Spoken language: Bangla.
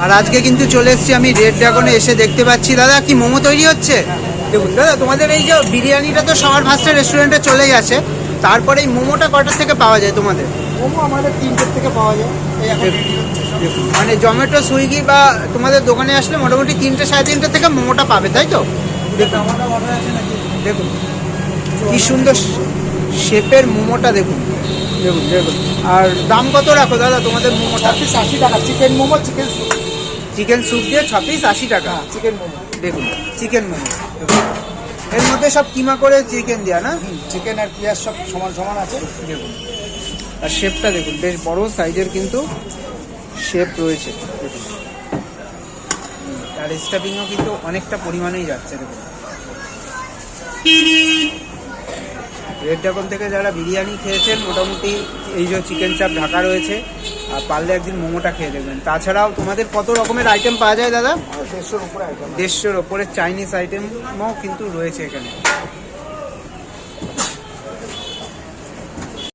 আর আজকে কিন্তু চলে এসেছি আমি রেড ড্রাগনে, এসে দেখতে পাচ্ছি দাদা কি মোমো তৈরি হচ্ছে। দেখুন দাদা, তোমাদের এই যে বিরিয়ানিটা তো সবার ফার্স্টে রেস্টুরেন্টে চলেই আসে, তারপরে এই মোমোটা কটার থেকে পাওয়া যায় তোমাদের? মোমো আমাদের 3টের থেকে পাওয়া যায়। এই এখন দেখুন মানে জোম্যাটো, সুইগি বা তোমাদের দোকানে আসলে মোটামুটি 3টে 3:30 থেকে মোমোটা পাবে, তাই তো? দেখুন আমাদের অর্ডার আছে নাকি? দেখুন কি সুন্দর শেপের মোমোটা, দেখুন দেখুন দেখুন। আর দাম কত রাখো দাদা তোমাদের মোমোটা? 6 পিস 80 টাকা। Chicken momo, chicken soup. Chicken soup দিয়ে 6 পিস 80 টাকা। চিকেন মোমো। দেখুন চিকেন মোমো, এর মধ্যে সব কিমা করে চিকেন দেওয়া না? চিকেন আর পেঁয়াজ সব সমান সমান আছে। দেখুন আর শেপটা দেখুন, বেশ বড় সাইজের কিন্তু শেপ রয়েছে দেখুন। আর স্টাফিংও কিন্তু অনেকটা পরিমাণেই যাচ্ছে দেখুন। রেড ড্রাগন থেকে যারা বিরিয়ানি খেয়েছেন মোটামুটি এই যে চিকেন চাপ ঢাকা রয়েছে, আর পারলে একদিন মোমোটা খেয়ে দেখবেন। তাছাড়াও তোমাদের কত রকমের আইটেম পাওয়া যায় দাদা? 150-র উপরে আইটেম। 150-র ওপরে চাইনিজ আইটেমও কিন্তু রয়েছে এখানে।